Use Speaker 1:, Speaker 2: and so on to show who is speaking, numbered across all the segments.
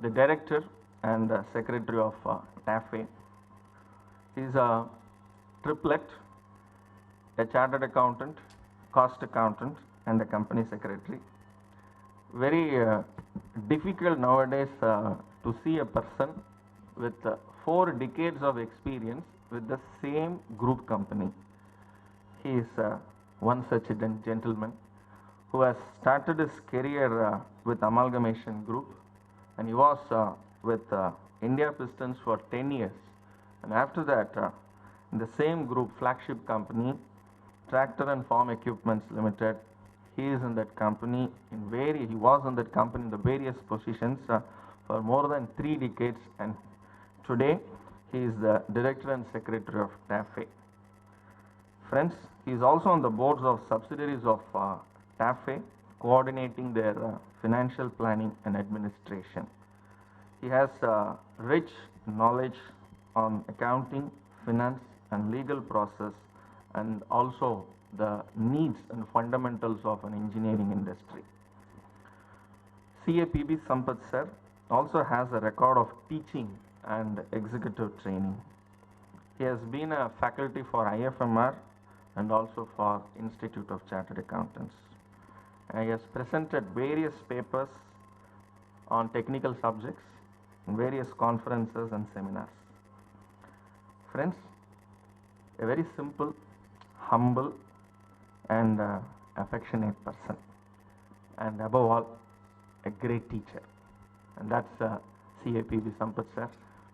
Speaker 1: the director and secretary of TAFE. He is a triplet, a chartered accountant, cost accountant, and a company secretary. Very difficult nowadays to see a person with 4 decades of experience with the same group company. He is one such gentleman who has started his career with Amalgamation Group, and he was with India Pistons for 10 years. And after that, in the same group, flagship company, Tractor and Farm Equipments Limited, he is in that company he was in that company in the various positions for more than 3 decades, and today he is the director and secretary of TAFE. Friends, he is also on the boards of subsidiaries of TAFE, coordinating their financial planning and administration. He has rich knowledge on accounting, finance, and legal process, and also the needs and fundamentals of an engineering industry. CAPB Sampath sir also has a record of teaching and executive training. He has been a faculty for IFMR and also for Institute of Chartered Accountants. And he has presented various papers on technical subjects in various conferences and seminars. Friends, a very simple, humble, and affectionate person, and above all, a great teacher. And that's CAPB Sampath sir.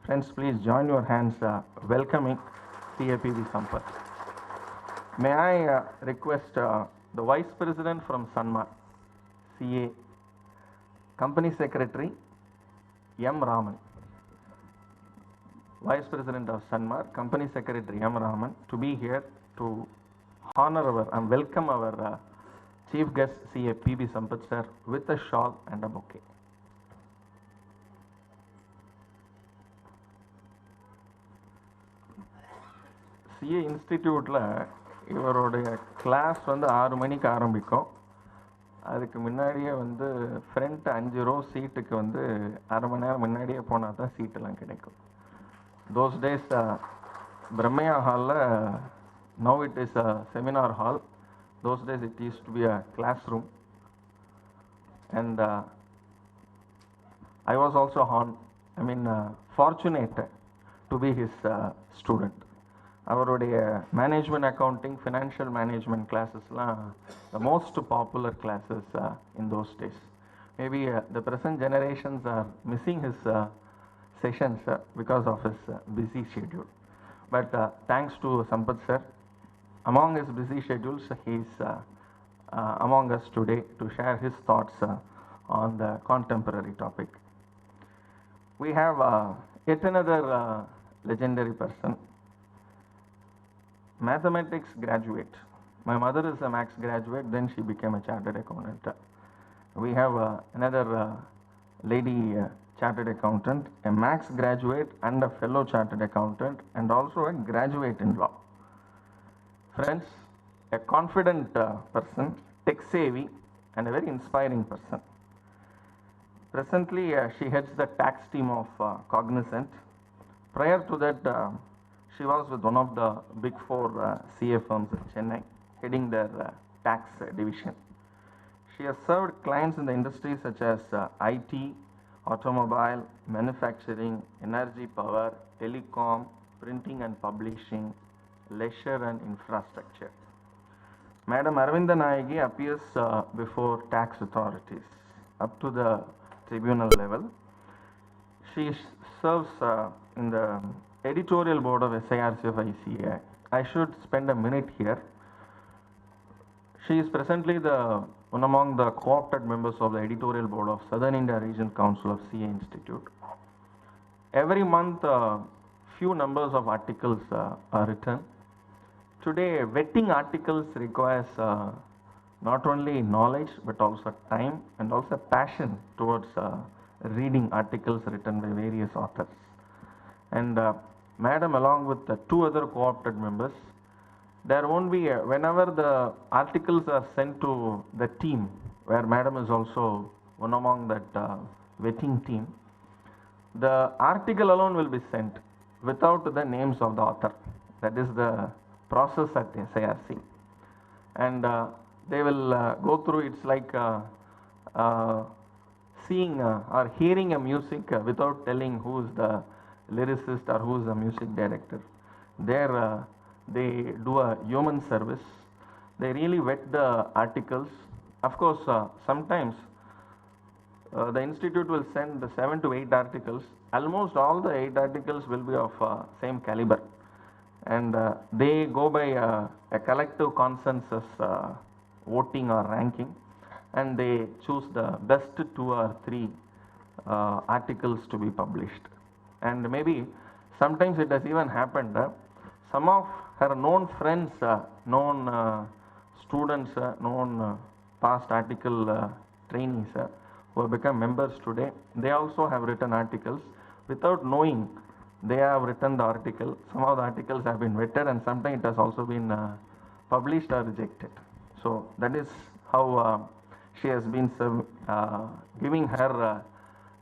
Speaker 1: Friends, please join your hands welcoming CAPB Sampath. May I request the Vice President from Sanmar, CA, Company Secretary, M. Raman, Vice President of Sanmar, Company Secretary M. Raman, to be here to honor and welcome our Chief Guest CAPB Sampath sir with a shawl and a bouquet. CA இன்ஸ்டிடியூட்டில் இவருடைய class வந்து 6 மணிக்கு ஆரம்பிக்கும். அதுக்கு முன்னாடியே வந்து front 5 row சீட்டுக்கு வந்து அரை மணி நேரம் முன்னாடியே போனால் தான் சீட்டெல்லாம் கிடைக்கும். Those days பிரம்மையா ஹாலில், now it is a seminar hall. Those days it used to be a classroom, and I was also fortunate to be his student. அவருடைய மேனேஜ்மெண்ட் அக்கௌண்டிங், ஃபினான்ஷியல் மேனேஜ்மெண்ட் கிளாஸஸ்லாம் the most popular classes in those days. Maybe the present generations are missing his sessions because of his busy schedule. But thanks to Sampath sir, among his busy schedules, he is among us today to share his thoughts on the contemporary topic. We have yet another legendary person, mathematics graduate. My mother is a maths graduate, then she became a chartered accountant. We have another lady chartered accountant, a maths graduate and a fellow chartered accountant, and also a graduate in law. Friends, a confident person, tech savvy, and a very inspiring person. Presently, she heads the tax team of Cognizant. Prior to that, she was with one of the big 4 CA firms in Chennai, heading their tax division. She has served clients in the industries such as IT, automobile, manufacturing, energy power, telecom, printing and publishing, leisure and infrastructure. Madam Aravinda Nayagi appears before tax authorities up to the tribunal level. She serves in the editorial board of SIRC of ICA. I should spend a minute here. She is presently one among the co-opted members of the editorial board of Southern India Region Council of CA Institute. Every month, few numbers of articles are written. Today, vetting articles requires not only knowledge but also time and also passion towards reading articles written by various authors. And Madam, along with the 2 other co-opted members, there won't be whenever the articles are sent to the team, where Madam is also one among that vetting team, The article alone will be sent without the names of the author. That is the process at SIRC. And they will go through, it's like uh, seeing or hearing a music without telling who is the lyricist or who is the music director. There they do a human service. They really vet the articles. Of course, sometimes the institute will send the 7 to 8 articles. Almost all the 8 articles will be of same caliber, and they go by a collective consensus voting or ranking, and they choose the best 2 or 3 articles to be published. And maybe sometimes it has even happened some of her known friends, known students, known past article trainees who have become members today, they also have written articles without knowing they have written the article. Some of the articles have been vetted, and sometimes it has also been published or rejected. So that is how she has been giving her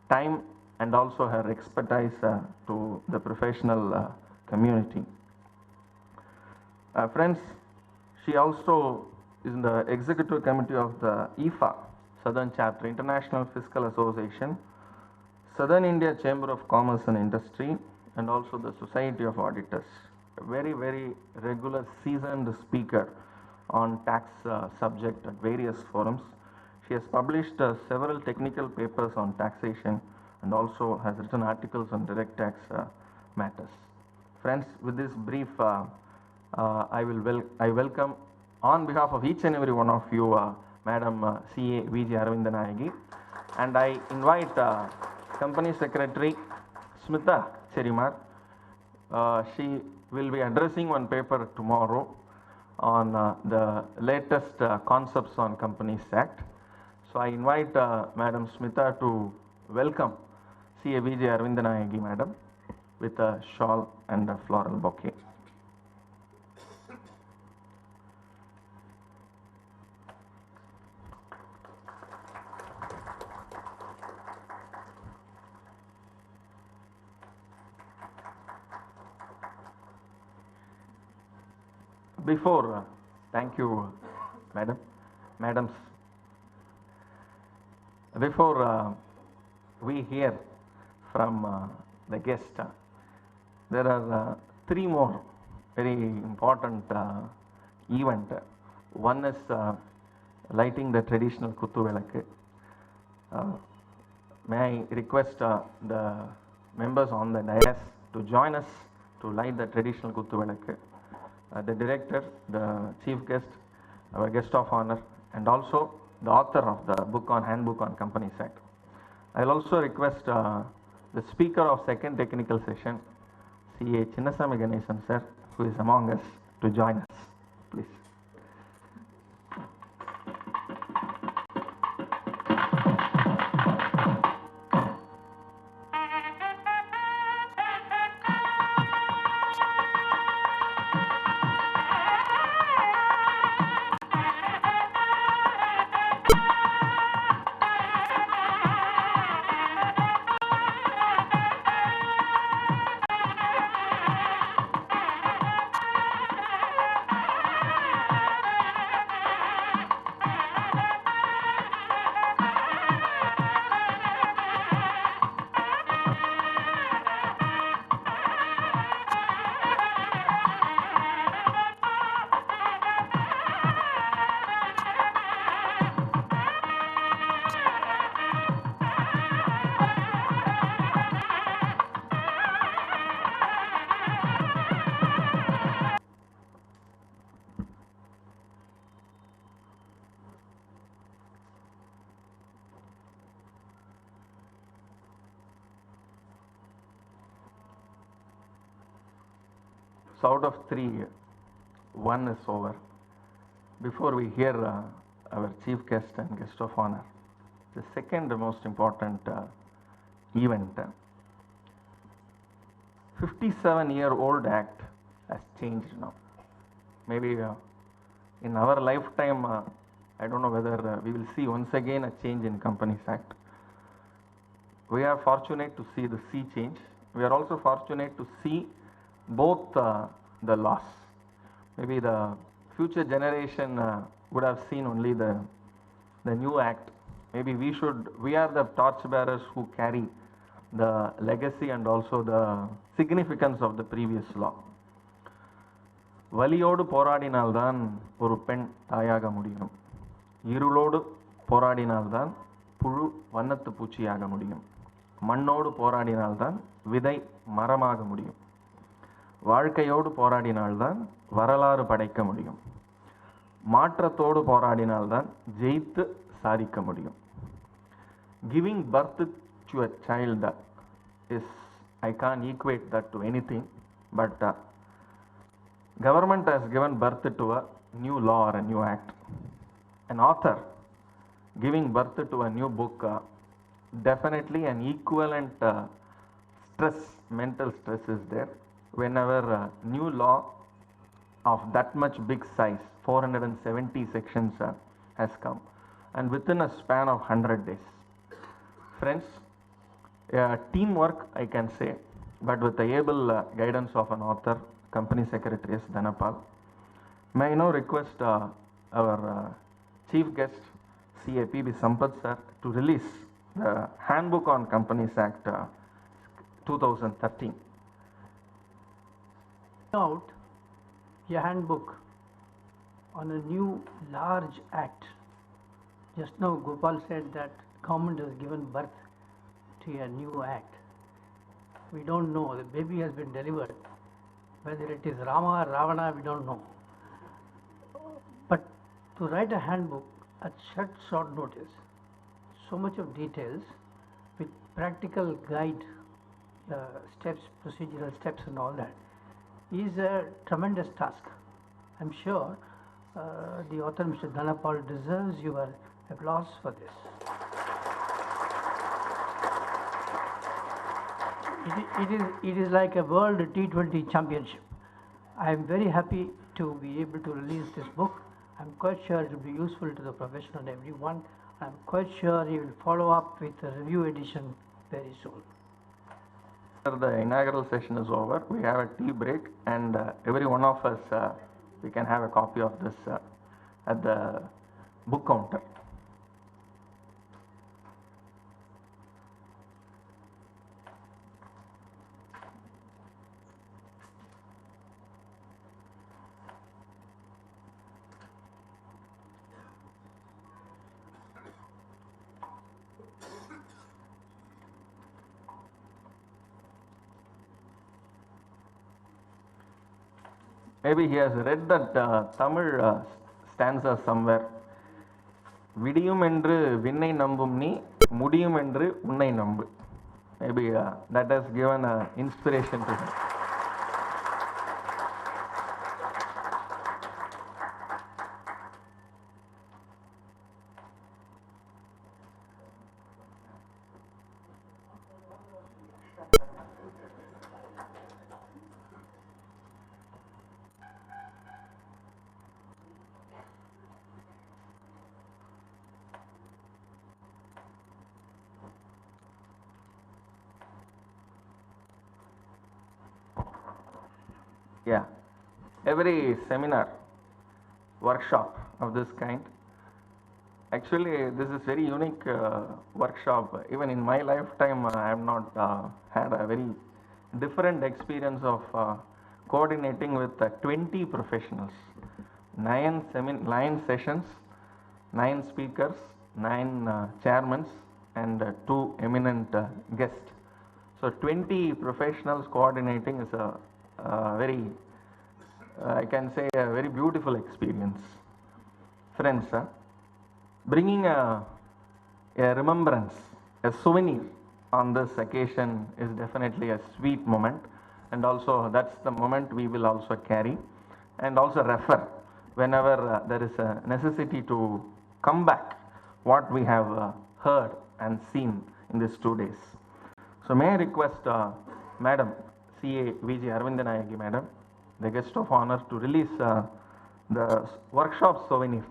Speaker 1: time and also her expertise to the professional community. Friends, she also is in the executive committee of the IFA, Southern Chapter, International Fiscal Association, Southern India Chamber of Commerce and Industry, and also the Society of Auditors. A very, very regular, seasoned speaker on tax subject at various forums. She has published several technical papers on taxation and also has written articles on direct tax matters. Friends, with this brief, I welcome on behalf of each and every one of you, Madam CA VJ Aravindanayagi, and I invite Company Secretary Smita Cherimar. She will be addressing one paper tomorrow on the latest concepts on Companies Act. So I invite Madam Smita to welcome CA VJ Aravindanayagi, Madam, with a shawl and a floral bouquet. Before, thank you, madams. Before we hear from the guest, there are 3 more very important event. One is lighting the traditional Kuttu Velakku. May I request the members on the dais to join us to light the traditional Kuttu Velakku. The director, the chief guest, our guest of honor, and also the author of the handbook on Companies Act. I will also request the speaker of second technical session, CA Chinnasamy Ganesan sir, who is among us, to join us, please. So out of 3, 1 is over. Before we hear our chief guest and guest of honor, the second most important event, 57-year-old act has changed now. Maybe in our lifetime, I don't know whether we will see once again a change in Companies Act. we are fortunate to see the sea change. We are also fortunate to see both the loss. Maybe the future generation would have seen only the new act. Maybe we are the torch bearers who carry the legacy and also the significance of the previous law. வலியோடு போராடினால்தான் ஒரு பெண் தாயாக முடியும். இருளோடு போராடினால்தான் புழு வண்ணத்து பூச்சியாக முடியும். மண்ணோடு போராடினால்தான் விதை மரமாக முடியும். வாழ்க்கையோடு போராடினால்தான் வரலாறு படைக்க முடியும். மாற்றத்தோடு போராடினால்தான் ஜெயித்து சாதிக்க முடியும். Giving birth to a child is, I can't equate that to anything, but government has given birth to a new law or a new act. An author giving birth to a new book, definitely an equivalent stress, mental stress is there whenever a new law of that much big size, 470 sections has come, and within a span of 100 days. Friends, teamwork I can say, but with the able guidance of an author, Company Secretary S. Dhanapal. May I now request our Chief Guest, CA P.B. Sampath sir, to release the Handbook on Companies Act 2013.
Speaker 2: Out a handbook on a new large act. Just now Gopal said that government has given birth to a new act. We don't know, the baby has been delivered. Whether it is Rama or Ravana, we don't know. But to write a handbook at short notice, so much of details with practical guide steps, procedural steps and all that is a tremendous task. I'm sure the author, Mr. Dhanapal, deserves your applause for this. It is like a world T20 championship. I am very happy to be able to release this book. I'm quite sure it will be useful to the profession and everyone. I'm quite sure you will follow up with a review edition very soon.
Speaker 1: After the inaugural session is over, we have a tea break, and every one of us we can have a copy of this at the book counter. Maybe he has read that Tamil stanza somewhere. விடியும் என்று விண்ணை நம்பும் நீ முடியும் என்று உன்னை நம்பு. Maybe that has given inspiration to him. Yeah, every seminar, workshop of this kind, actually this is very unique workshop. Even in my lifetime I have not had a very different experience of coordinating with 20 professionals, 9 sessions, 9 speakers, 9 chairmen and 2 eminent guests. So 20 professionals coordinating is a very, I can say, a very beautiful experience. Friends, bringing a remembrance, a souvenir on this occasion is definitely a sweet moment, and also that's the moment we will also carry and also refer whenever there is a necessity to come back what we have heard and seen in these 2 days. So may I request Madam CA VG Arvindanayagi Madam, the guest of honor, to release the workshop souvenir.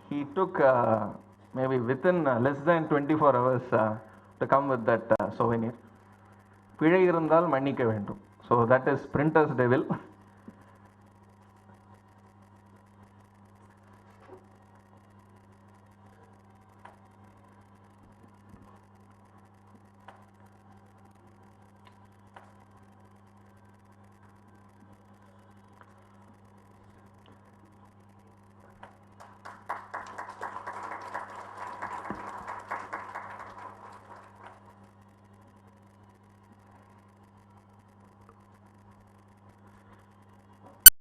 Speaker 1: He took maybe within less than 24 hours to come with that souvenir. பிழை இருந்தால் மன்னிக்க வேண்டும். So that is printer's devil.